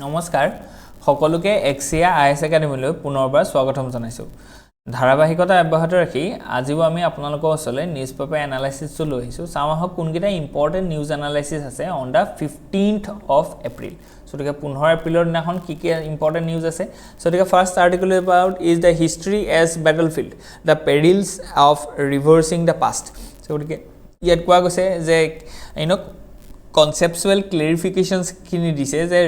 নমস্কাৰ সকলোকে এক্সিয়া আইএছ একাডেমীলৈ পুনৰবাৰ স্বাগতম জনাইছো ধাৰাবাহিকতা অব্যাহত ৰাখি আজিও আমি আপোনালোকৰ ওচৰলৈ নিউজ পেপাৰ এনালাইসিসটো লৈ আহিছো সামাহক কোনকেইটা ইম্পৰ্টেন্ট নিউজ এনালাইসিস আছে on the 15th of April so ঠিক 15 এপ্ৰিলৰ দিনাখন কি কি ইম্পৰ্টেন্ট নিউজ আছে so ঠিক first article about is the history as battlefield the perils of reversing the past so ঠিক ইয়াত কোৱা গৈছে যে conceptual clarifications kini dise je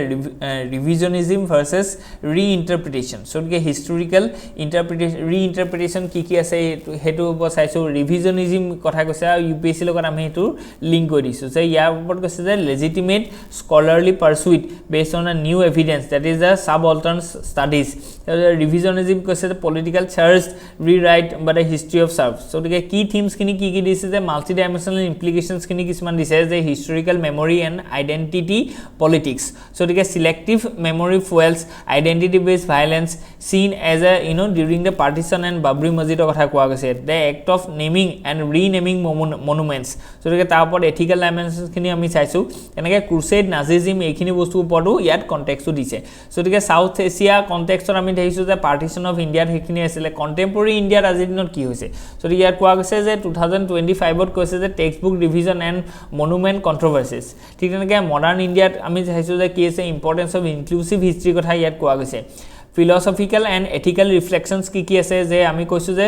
revisionism versus reinterpretation so ke historical interpretation reinterpretation ki ase hetu bosaisu revisionism kotha koise UPSC logot ami hetu link kori disu je ya upor koise je legitimate scholarly pursuit based on a new evidence that is the subaltern studies revisionism koise the political church rewrite but a history of serve so ke key themes kini ki dise je multidimensional implications kini kisman dise je historical memory and identity politics so it is selective memory fuels identity based violence seen as a during the partition and Babri Masjid kotha koa gase the act of naming and renaming monuments so it is tapor ethical dimensions kini ami saisu enake crusade nazism ekhini bostu uporu yat context to dise so it is South Asia context or ami dehisu the partition of India ekhini asile contemporary India ajidinot ki hoise so yat koa gase je 2025 ot koise je textbook revision and monument controversies ঠিক তেনেকে modern ইন্ডিয়াত আমি চাইছো যে কি আছে importance of inclusive history কথা ইয়াত কোৱা গৈছে ফিলসফিক্যাল এন্ড এথিক্যাল ৰিফ্লেকশনস কি আছে যে আমি কৈছো যে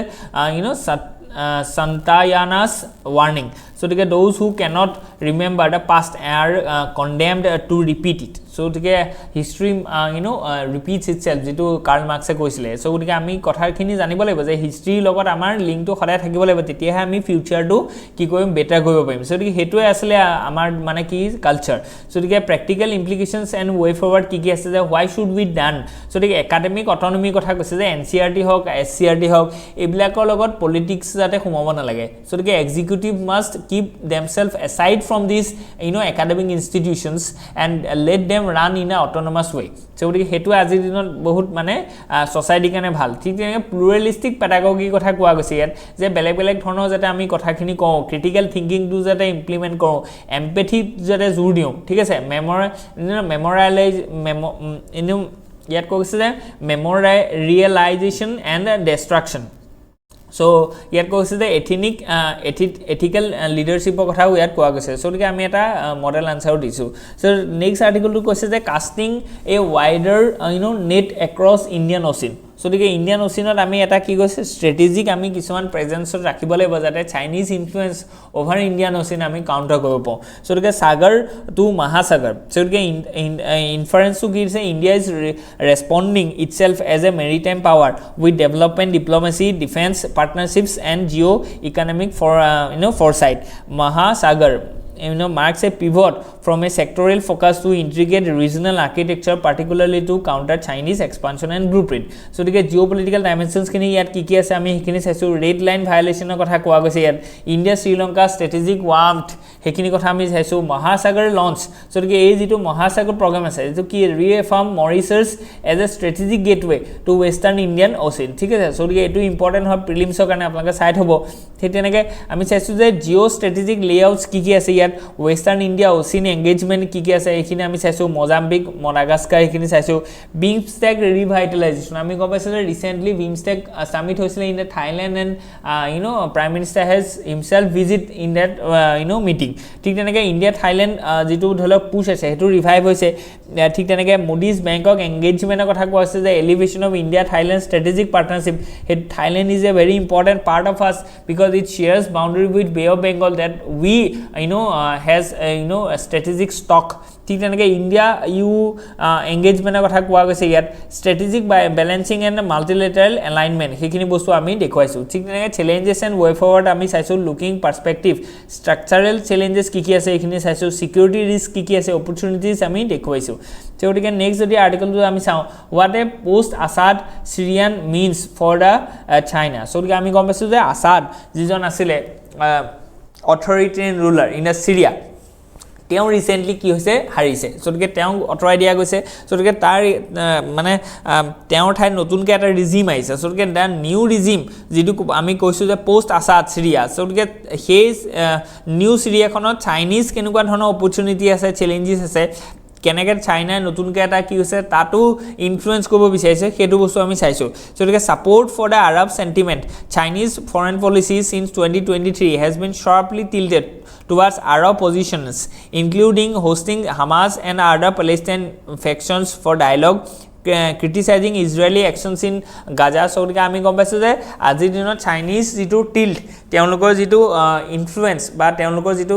Santayanas warning so those who cannot remember the past are condemned to repeat it so history repeats itself jitu Karl Marx e koisile so ami kothar khini janibo laibo je history logot amar link to khoday thakibo laibo tetia ha ami future to ki koim better goibo paim so hetu asle amar mane ki culture so practical implications and way forward ki ase je why should we done so academic autonomy kotha koise je NCERT hok SCERT hok ebilakor logot politics jate khumaba na lage so executive must keep themselves aside from these academic institutions and let them run in a autonomous way so hetu aji dinot bahut mane society kane bhal thik pluralistic pedagogy kotha koa goise yat je belek belek dhonor jate ami kotha khini ko critical thinking to jate implement koro empathy jate jur diu thik ase memorialize yat ko goise je memorialization and destruction so yet koise the ethical leadership kotha yat koa goise so ami eta model answer disu so next article to koise the casting a wider net across Indian Ocean so Indian Ocean ami eta ki goise strategic ami kisuman presence rakhibole bajate Chinese influence over Indian Ocean ami counter koribo so sagar to mahasagar so inference to give say India is responding itself as a maritime power with development diplomacy defense partnerships and geo economic foresight mahasagar marks a pivot from a sectoral focus to integrate regional architecture particularly to counter Chinese expansion and blueprint so geopolitical dimensions kini yat ki ase ami hekini saisu red line violation kotha koa goise yat India Sri Lanka strategic warmth hekini kotha ami saisu mahasagar launch so ei jitu mahasagar program ase to ki reaffirm Mauritius as a strategic gateway to western Indian Ocean thik ase so etu important hob prelims karone apnaka site hobo theteneke ami saisu je geo strategic layouts ki ase yat western India Ocean engagement ki ase ekhini ami saisu Mozambique Madagascar ekhini saisu BIMSTEC revitalization ami gobase recently BIMSTEC summit hoisile in Thailand and Prime Minister has himself visit in that meeting thik teneke India Thailand jitu dholo push ase hetu revive hoise thik teneke Moody's Bangkok engagement kotha ko ase the elevation of India Thailand strategic partnership Thailand is a very important part of us because it shares boundary with Bay of Bengal that we has a strategic stock thik teneke India EU engagement kotha koa goise yat strategic by balancing and multilateral alignment hekhini bostu ami dekhoisu thik teneke challenges and way forward ami saisu looking perspective structural challenges ki ase ekhini saisu security risk ki ase opportunities ami dekhoisu so next jodi article to ami sao what a post Assad Syrian means for the China so ami gom paisu je Assad jijon asile authoritarian ruler in Syria তেওঁ recently কি হৈছে হাৰিছে সটকে তেওঁ অটৰাই দিয়া গৈছে সটকে তাৰ মানে তেওঁৰ ঠাই নতুনকৈ এটা ৰিজিম আহিছে সটকে দা নিউ ৰিজিম যেটো আমি কৈছো যে পোষ্ট আসাদ সিৰিয়া সটকে সেই নিউ সিৰিয়াখনত চাইনিজ কেনেকুৱা ধৰণৰ অপৰচুনিটি আছে চ্যালেঞ্জেস আছে কেনেকৈ চাইনাই নতুনকৈ এটা কি হৈছে তাতো ইনফ্লুৱেঞ্চ কৰিব বিচাৰিছে সেইটো বস্তু আমি চাইছোঁ সো গতিকে support for the Arab sentiment Chinese foreign policy since 2023 has been sharply tilted towards Arab positions including hosting Hamas and other Palestinian factions for dialogue criticizing Israeli actions in Gaza so gতিকে আমি গম পাইছো যে আজি দিনত Chinese যেটো tilt তেওঁলোকৰ যেটো influence বা তেওঁলোকৰ যেটো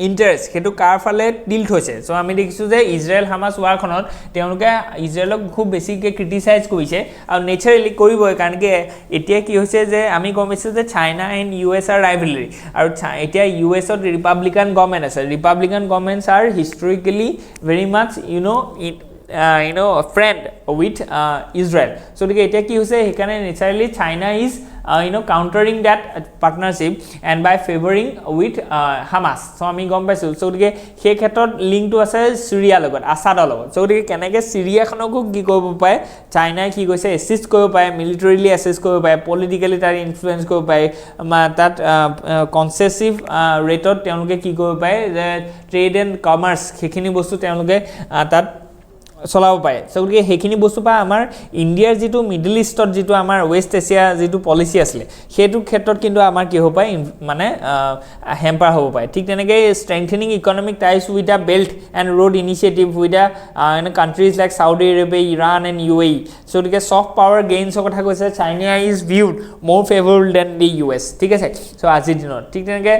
ইন্টাৰেষ্ট হেতু কাৰ ফালে টিল্ট হৈছে সো আমি দেখিছো যে ইজৰাইল হামাস ওয়াৰখনত তেওঁলোকে ইজৰাইলক খুব বেছিকৈ ক্ৰিটিসাইজ কৰিছে আৰু নেচাৰেলি কৰিবই কাৰণ কি এতিয়া কি হৈছে যে আমি গম পাইছো যে China and US are rivalry আৰু এতিয়া ইউএছত ৰিপাব্লিকান গভৰ্নমেন্ট আছে Republican governments are historically very much a friend with Israel so the etia ki hoise hekane naturally China is countering that partnership and by favoring with Hamas so ami gom paisu so the he khetot link to ase Syria logot Assad logot so the keneke Syria khonoko ki kobo pai China ki goise assist kobo pai militarily assist kobo pai politically tar influence kobo pai that concessive rate ot tenuke ki kobo pai trade and commerce hekhini bostu tenuke tat চলাব পাৰে so গতিকে হেখিনি বস্তু পা আমাৰ ইন্ডিয়াৰ যেটো middle ইষ্টত যেটো আমাৰ West Asia যেটো পলিসি আছিল হেতু ক্ষেত্ৰত কিন্তু আমাৰ কি হ'ব পায় মানে হেম্পাৰ হ'ব পায় ঠিক তেনেকৈ strengthening economic ties with the belt and road initiative with the countries like Saudi Arabia Iran and UAE so গতিকে সফট পাৱাৰ গেইনছৰ কথা কৈছে চাইনা ইজ ভিউড মোৰ ফেভৰেবল দেন দি ইউএছ ঠিক আছে সো আজিৰ দিনত ঠিক তেনেকৈ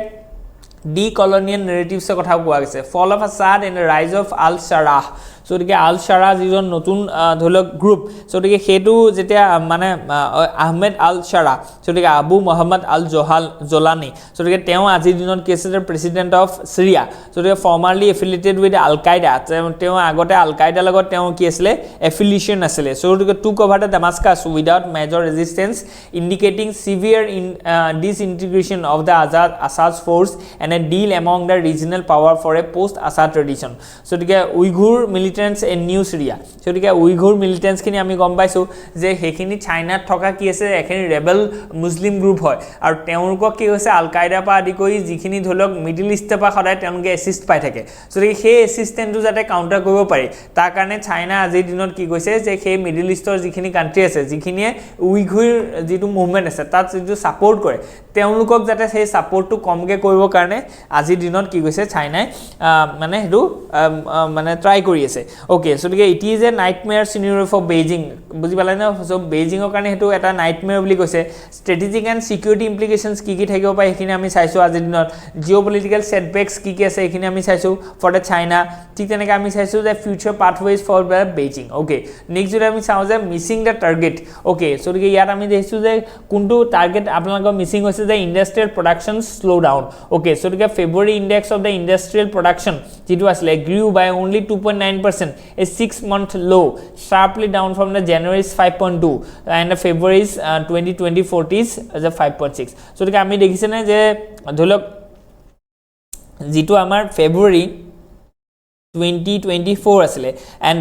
decolonial narratives er kotha koa gese fall of Assad and the rise of al-Sharah so dike al-Sharah jijon notun dholok group so dike hetu jetia mane Ahmed al-Sharah so dike Abu Muhammad al-Jolani so dike teo aji dinot case the president of Syria so dike formerly affiliated with al-Qaeda teo agote al-Qaeda logot teo ki asle affiliation asle so dike took over the Damascus without major resistance indicating severe disintegration of the Assad's force and a deal among the regional power for a post-Assad tradition. So, the Uyghur militants in New Syria. So, the Uyghur militants kini ami gom paisu je hekini China thoka ki ase ekhini rebel Muslim group hoy. Aru teunko ki hoise Al Qaeda pa adi koi jikhini dholok Middle East pa khodai teunke assist pai thake. So, the he assistant to jate counter koribo pare. Ta karone China aji dinot ki koise je he Middle East or jikhini country ase jikhini Uyghur jitu movement ase tat jitu support kore. Teunlukok jate sei support to komke koribo karone আজি দিনত কি কৈছে চাইনাই মানে হেতু মানে try কৰি আছে okay so গতিকে it is a nightmare scenario for Beijing বুজি পালে না সো বেইজিংৰ কাৰণে হেতু এটা নাইটমেয়াৰ বুলি কৈছে স্ট্ৰেটেজিক এণ্ড সিকিউৰিটি ইমপ্লিকেশনস কি কি থাকিব পায় এখিনি আমি চাইছো আজি দিনত জিঅ'পলিটিক্যাল সেটবেক্স কি কি আছে এখিনি আমি চাইছো ফৰ দ্য চাইনা ঠিক তেনেকৈ আমি চাইছো যে future pathways for the Beijing okay next যদি আমি চাও যে missing the target okay so গতিকে ইয়াত আমি দেখিছো যে কোনটো টাৰ্গেট আপোনালোকৰ মিসিং হৈছে যে industrial production slow down okay so the February index of the industrial production jitu asle grew by only 2.9% a 6-month low sharply down from the January's 5.2 and the February's 2024 is as a 5.6 so the ami dekhise na je dholok jitu amar February 2024 asle and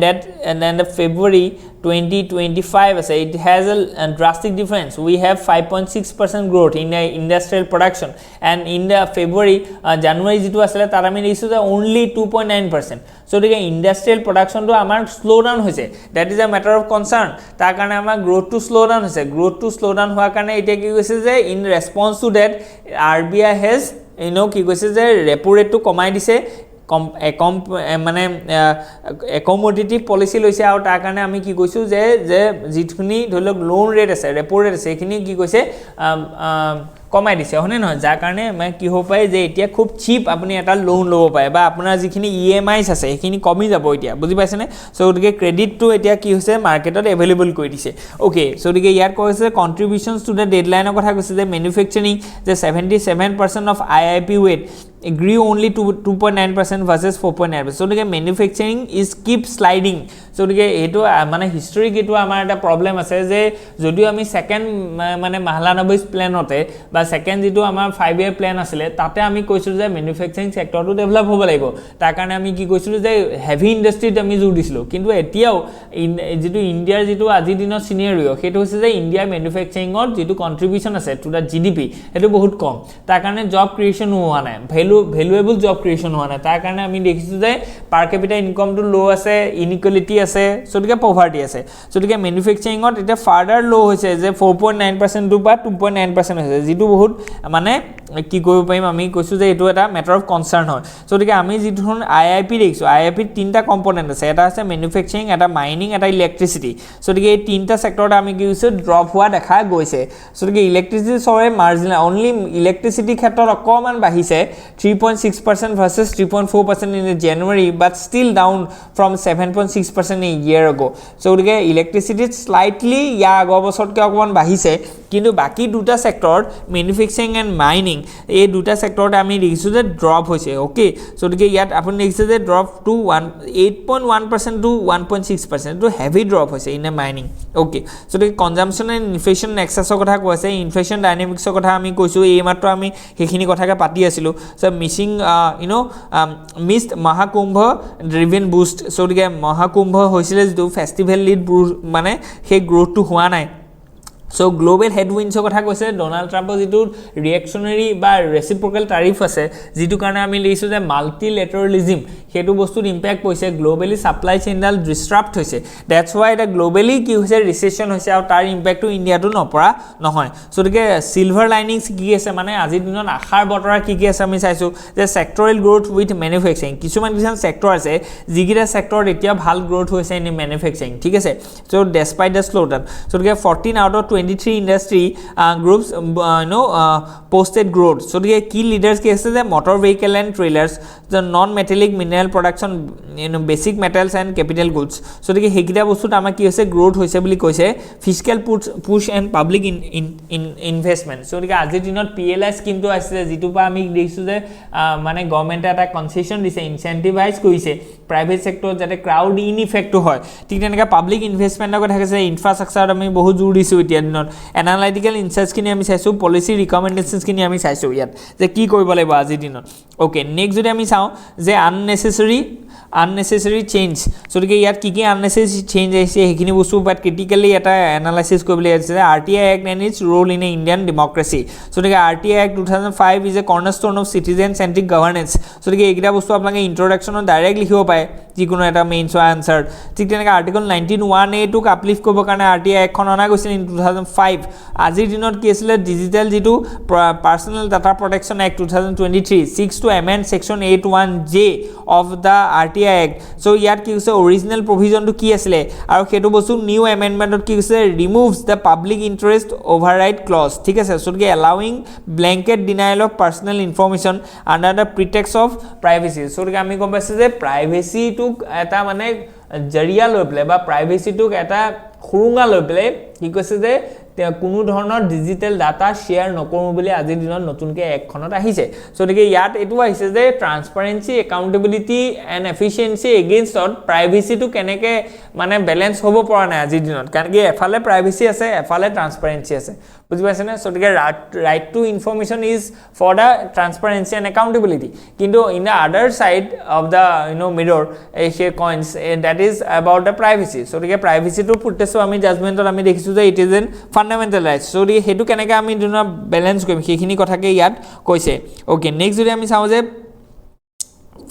then the February 2025 ase it has a drastic difference we have 5.6% growth in the industrial production and in the February January jitu asle tar ami dekhise je only 2.9% so the industrial production to amar slow down hoise that is a matter of concern tar karone amar growth to slow down hoa karone eta ki hoise je in response to that RBI has ki hoise je repo rate to komai dise মানে একমোডেটিভ policy লৈছে আৰু তাৰ কাৰণে আমি কি কৈছো যে জিতখিনি ধৰিলক loan rate আছে ৰেপো ৰেট আছে এখিনি কি কৈছে কমাই দিছে হনে নহয় যাৰ কাৰণে মই কি হ'ব পায় যে এতিয়া খুব চিপ আপুনি এটা লোন ল'ব পাৰে বা আপোনাৰ যিখিনি ইএমআইস আছে এখিনি কমি যাব এতিয়া বুজি পাইছেনে সো গতিকে ক্ৰেডিটটো এতিয়া কি হৈছে মাৰ্কেটত এভেইলেবল কৰি দিছে ওকে সো গতিকে ইয়াৰ কৈছে কন্ট্ৰিবিউশনস টু দ্য ডেডলাইনৰ কথা কৈছে যে ম্যানুফ্যাকচাৰিং যে 77% of IIP weight grew only to 2.9% versus 4.9%. So the manufacturing is keep sliding. So the eto mane history eto amar eta problem ase je jodio ami second mane Mahalanobis plan ote ba বা second যেটো আমাৰ 5 ইয়াৰ plan আছিল তাতে আমি কৈছিলো যে ম্যানুফ্যাকচাৰিং সেক্টৰটো develop হ'ব লাগিব তাৰ কাৰণে আমি কি কৈছিলো যে হেভি ইন্ডাস্ট্ৰিত আমি জোৰ দিছিলো কিন্তু এতিয়াও যেটো ইন্ডিয়াৰ যেটো আজি দিনৰ সিনাৰিও হেতু হৈছে যে ইন্ডিয়া ম্যানুফ্যাকচাৰিংৰ যেটো কন্ট্ৰিবিউশন আছে টু দা জিডিপি হেতু বহুত কম তাৰ কাৰণে জব ক্ৰিয়েচন হোৱা নাই ভ্যালুএবল জব ক্ৰিয়েচন হোৱা নাই তাৰ কাৰণে আমি দেখিছো যে পাৰ ক্যাপিটা ইনকামটো লো আছে ইনইকুৱেলিটি আছে সটিকে পভাৰ্টি আছে সটিকে ম্যানুফ্যাকচাৰিংত এটা ফাৰ্ডাৰ লো হৈছে যে 4.9% টু বা 2.9% হৈছে যেটো বহুত মানে কি কৰিব পাৰিম আমি কৈছো যে এটো এটা ম্যাটাৰ অফ কনসাৰ্ন হয় সটিকে আমি যেটো আইআইপি দেখিছো আইআইপি তিনটা কম্পোনেন্ট আছে এটা আছে ম্যানুফ্যাকচাৰিং এটা মাইনিং এটা ইলেক্ট্ৰিসিটি সটিকে এই তিনটা সেক্টৰত আমি কি হৈছে ড্ৰপ হোৱা দেখা গৈছে সটিকে ইলেক্ট্ৰিসিটি সৰে মাৰ্জিনাল অনলি ইলেক্ট্ৰিসিটি ক্ষেত্ৰত অকমান বাঢ়িছে 3.6% versus 3.4% in January but still down from 7.6% a year ago সটিকে ইলেক্ট্ৰিসিটি slightly ইয়া আগৰ বছৰতকৈ অকমান বাঢ়িছে কিন্তু বাকি দুটা সেক্টৰত ম্যানুফ্যাকচাৰিং এন্ড মাইনিং এই দুটা সেক্টৰত আমি দেখিছো যে ড্ৰপ হৈছে ওকে সটিকে ইয়াত আপুনি দেখিছে যে drop to 8.1% to 1.6% to heavy drop হৈছে ইন মাইনিং ওকে সটিকে কনজাম্পশন এন্ড ইনফ্লেশন নেক্সাসৰ কথা কৈছে ইনফ্লেশন ডাইনামিক্সৰ কথা আমি কৈছো এই মাত্ৰ আমি হেখিনি কথাকে পাতি আছিলো so missing missed Mahakumbh driven boost সটিকে মহাকুম্ভ হৈছিল যে ফেস্টিভেল লিড মানে সেই গ্ৰোথটো হোৱা নাই So global headwinds কথা কৈছে ডোনাল্ড ট্ৰাম্পৰ যেটো ৰিঅ্যাকশনাৰী বা ৰেসিপ্ৰোকেল ট্যাৰিফ আছে যেটো কাৰণে আমি লিখিছো যে মাল্টিলেটাৰালিজম হেতু বস্তুৰ ইম্প্যাক্ট হৈছে গ্লোবালি সাপ্লাই চেইনডাল ডিসৰাপ্ট হৈছে দ্যাটস হোৱাই এটা গ্লোবালি কি হৈছে ৰিসেশন হৈছে আৰু তাৰ ইম্প্যাক্টটো ইন্ডিয়াটো নপৰা নহয় সটিকে সিলভাৰ লাইনিংস কি আছে মানে আজি দিনত আখাৰ বতৰা কি আছে আমি চাইছো যে সেক্টৰেল গ্ৰোথ উইথ ম্যানুফ্যাকচাৰিং কিছুমান সেক্টৰ আছে যিগিটা সেক্টৰত এতিয়া ভাল গ্ৰোথ হৈছে ইন ম্যানুফ্যাকচাৰিং ঠিক আছে সো ডেসপাইট দ্য স্লোডাউন সটিকে 14 out of 23 industry groups posted growth so the key leaders case the motor vehicle and trailers the non metallic mineral production basic metals and capital goods so the hegita bostut ama ki hoise growth hoise boli koise fiscal push and public investment so the aji dinot PLI scheme to asile jitu pa ami dekhisu je mane government eta concession dise incentivize koise private sector jate crowd in effect to hoy ঠিক তেনেকা public ইনভেষ্টমেন্টৰ কথা কৈছে ইনফ্ৰাষ্ট্ৰাকচাৰত আমি বহুত জোৰ দিছো এতিয়া দিনত এনালাইটিক্যাল ইনসাইটস কিনি আমি চাইছো পলিসি ৰিকমেন্ডেশনস কিনি আমি চাইছো ইয়াত যে কি কৰিব লাগিব আজি দিনত ওকে নেক্সট যদি আমি চাও যে unnecessary change so the yat ki unnecessary change aise hekini bostu but critically eta analysis kobile ase RTI act and its role in Indian democracy so the RTI act 2005 is a cornerstone of citizen centric governance so the egita bostu apnake introduction direct likhibo pae jikono eta main so answer thik tenaka article 191a to uplift kobo karone RTI act khon ana goisil in 2005 ajir dinot ki asile digital jitu personal data protection act 2023 seeks to amend section 81j of the RTI Act so yat ki hoise original provision to ki asile aru hetu bostu new amendment ki hoise removes the public interest override clause thik ase so allowing blanket denial of personal information under the pretext of privacy so ami kom paise je privacy to eta mane jariya loi pele ba privacy to eta khurunga loi pele ki koise je কোনো ধৰণৰ digital data share নকৰো বুলি আজি দিনত নতুনকে একখনত আহিছে so দেখি ইয়াত এটো আহিছে যে transparency accountability and efficiency against privacy to কেনেকে মানে ব্যালেন্স হ'ব পৰা নাই আজি দিনত কাৰণ কি এফালে প্ৰাইভেসি আছে এফালে ট্ৰান্সপাৰেন্সি আছে বুজি পাইছে না সো দেখি right to information is for the transparency and accountability কিন্তু in the other side of the mirror here coins that is about the privacy so দেখি প্ৰাইভেসি টু ফুটেছো আমি জাজমেন্টত আমি দেখিছো যে it is an fundamental rights so hetu keneka ami duna balance koim hekhini kotha ke yat koise okay next jodi ami sao je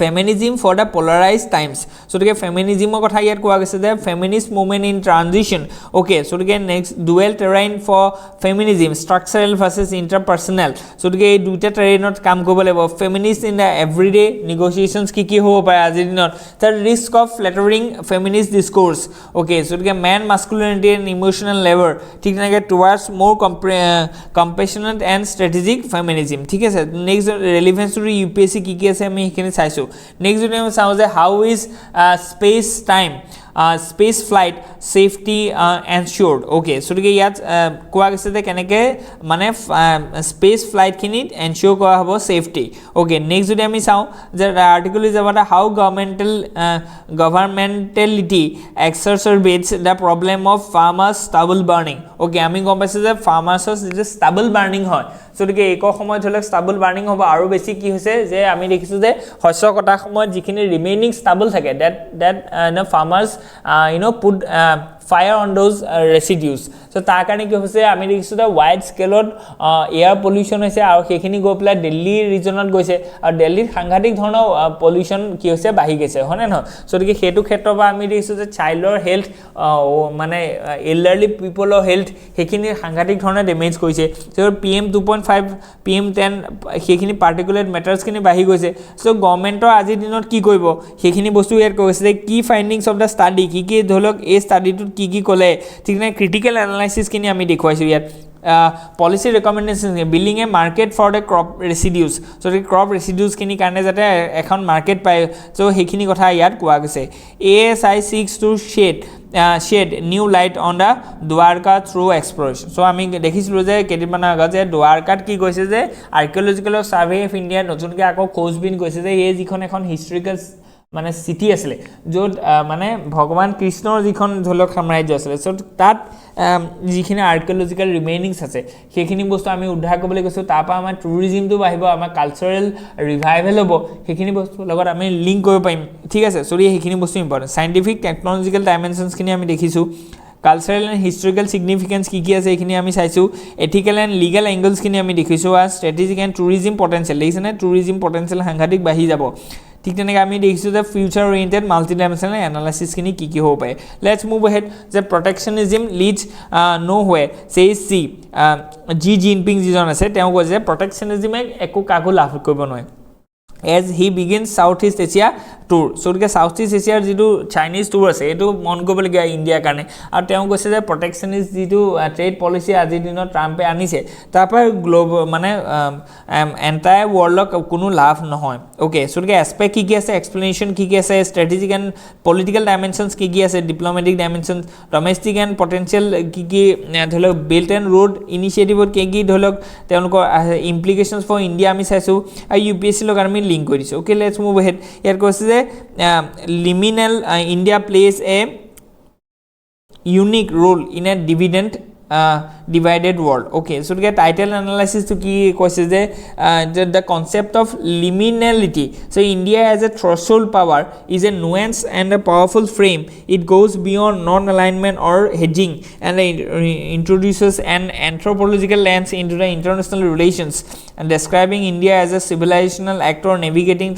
feminism for the polarized times so the feminism kotha yat koa gese the feminist movement in transition okay so the next dual terrain for feminism structural versus interpersonal so the duita terrain not kam kobo lebo feminist in the everyday negotiations ki hobo pare ajir dinot the risk of flattering feminist discourse okay so the man masculinity and emotional labor thik nage towards more compassionate and strategic feminism thik ase next relevance to UPSC ki ase ami ekhine saisu next jodi ami sao je how is space time space flight safety ensured. Okay, so গতিকে ইয়াত কোৱা গৈছে যে কেনেকৈ মানে space ফ্লাইটখিনিত এনচিয়'ৰ কৰা হ'ব safety. Okay, next যদি আমি চাওঁ যে article is about how governmentality exacerbates the problem of farmers stubble burning. Okay, আমি গম পাইছোঁ যে ফাৰ্মাৰ্ছৰ যিটো ষ্টাবল বাৰ্ণিং হয়, চ' গতিকে এইকৰ সময়ত ধৰি লওক ষ্টাবল বাৰ্ণিং হ'ব. আৰু বেছি কি হৈছে যে আমি দেখিছোঁ যে শস্য কটাৰ সময়ত যিখিনি ৰিমেইনিং ষ্টাবল থাকে that farmers put fire on those residues. So তাৰ কাৰণে কি হৈছে আমি দেখিছোঁ যে ৱাইড স্কেলত এয়াৰ পলিউশ্যন হৈছে আৰু সেইখিনি গৈ পেলাই দিল্লী ৰিজনত গৈছে আৰু দিল্লীত সাংঘাতিক ধৰণৰ পলিউশ্যন কি হৈছে বাঢ়ি গৈছে, হয়নে নহয়? চ' গতিকে সেইটো ক্ষেত্ৰৰ পৰা আমি দেখিছোঁ যে চাইল্ডৰ হেল্থ মানে এল্ডাৰলি পিপলৰ হেল্থ সেইখিনি সাংঘাতিক ধৰণে ডেমেজ কৰিছে. চ' PM 2.5 PM 10 সেইখিনি পাৰ্টিকুলেট মেটাৰ্ছখিনি বাঢ়ি গৈছে. চ' গভৰ্ণমেণ্টৰ আজিৰ দিনত কি কৰিব সেইখিনি বস্তু ইয়াত কৈছে যে কি ফাইণ্ডিংছ অফ দ্য ষ্টাডি, কি কি ধৰি লওক এই ষ্টাডিটোত কি কি ক'লে, ঠিক নাই ক্ৰিটিকেল এনালাইচিছখিনি আমি দেখুৱাইছোঁ ইয়াত. Policy recommendation building a market for the crop residues. So' এই ক্ৰপ ৰেচিডিউজখিনিৰ কাৰণে যাতে এখন মাৰ্কেট পায়, চ' সেইখিনি কথা ইয়াত কোৱা গৈছে. ASI seeks to shed new light on the Dwarka through exploration. চ' আমি দেখিছিলোঁ যে কেইদিনমানৰ আগত যে দ্বাৰকাত কি কৈছে যে আৰ্কিঅলজিকেল ছাৰ্ভে অফ ইণ্ডিয়া নতুনকৈ আকৌ খোজবিন কৈছে যে এই যিখন এখন হিষ্টৰিকেল মানে চিটি আছিলে য'ত মানে ভগৱান কৃষ্ণৰ যিখন ধৰি লওক সাম্ৰাজ্য আছিলে, চ' তাত যিখিনি আৰ্কিঅলজিকেল ৰিমেইনিংছ আছে সেইখিনি বস্তু আমি উদ্ধাৰ কৰিবলৈ গৈছোঁ. তাৰপৰা আমাৰ টুৰিজিমটো বাঢ়িব, আমাৰ কালচাৰেল ৰিভাইভেল হ'ব, সেইখিনি বস্তুৰ লগত আমি লিংক কৰিব পাৰিম, ঠিক আছে? চ' সেইখিনি বস্তু ইম্পৰ্টেণ্ট. চাইণ্টিফিক টেকনলজিকেল ডাইমেনশ্যনছখিনি আমি দেখিছোঁ. কালচাৰেল এণ্ড হিষ্টৰিকেল ছিগনিফিকেঞ্চ কি কি আছে সেইখিনি আমি চাইছোঁ. এথিকেল এণ্ড লিগেল এংগলছখিনি আমি দেখিছোঁ. আৰু ষ্ট্ৰেটেজিক এণ্ড টুৰিজিম পটেঞ্চিয়েল দেখিছেনে, টুৰিজিম পটেঞ্চিয়েল সাংঘাতিক বাঢ়ি যাব. ঠিক তেনেকৈ আমি দেখিছোঁ যে ফিউচাৰ অৰিয়েণ্টেড মাল্টি ডাইমেনশ্যনেল এনালাইচিছখিনি কি কি হ'ব পাৰে. লেটছ মুভ এহেড যে protectionism leads nowhere says Xi Jinping যিজন আছে তেওঁ কৈছে যে প্ৰটেকশ্যনিজিমে একো কাকো লাভ কৰিব নোৱাৰে as he begins South East Asia tour. So' গতিকে ছাউথ ইষ্ট এছিয়াৰ যিটো চাইনিজ টুৰ আছে এইটো মন কৰিবলগীয়া ইণ্ডিয়াৰ কাৰণে. আৰু তেওঁ কৈছে যে প্ৰটেকশ্যনিষ্ট যিটো ট্ৰেড পলিচি আজিৰ দিনত ট্ৰাম্পে আনিছে তাৰপৰা মানে এণ্টায়াৰ ৱৰ্ল্ডক কোনো লাভ নহয়. অ'কে, চ' গতিকে এছপেক্ট কি কি আছে, এক্সপ্লেনেশ্যন কি কি আছে, ষ্ট্ৰেটেজিক এণ্ড পলিটিকেল ডাইমেনশ্যনছ কি কি আছে, diplomatic dimensions, domestic and potential কি কি ধৰি লওক, বেল্ট এণ্ড ৰোড ইনিচিয়েটিভত কি কি ধৰি লওক তেওঁলোকৰ ইমপ্লিকেশ্যনছ ফৰ ইণ্ডিয়া আমি চাইছোঁ. আৰু UPSC লগত আমি লিংক কৰি দিছোঁ. Okay, let's move ahead. ইয়াত কৈছে যে liminal India plays a unique role in a divided world. Okay, so to get title analysis to key questions the concept of liminality. So India as a threshold power is a nuance and a powerful frame. It goes beyond non-alignment or hedging and introduces an anthropological lens into the international relations and describing India as a civilizational actor navigating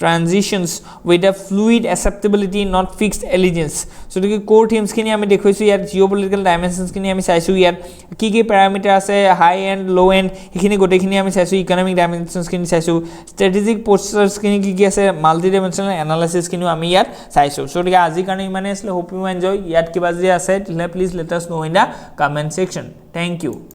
transitions with a fluid acceptability, not fixed allegiance. So the core themes kini ami dekhoisu yar geopolitical dimensions kini ami saisu yar ki ki parameter ase high end low end ekhini gote khini ami saisu economic dimensions kini saisu strategic postures kini ki ase multi dimensional analysis kini ami yar saisu. So the aji karone imane asle hope you enjoy yat kiba je ase please let us know in the comment section. Thank you.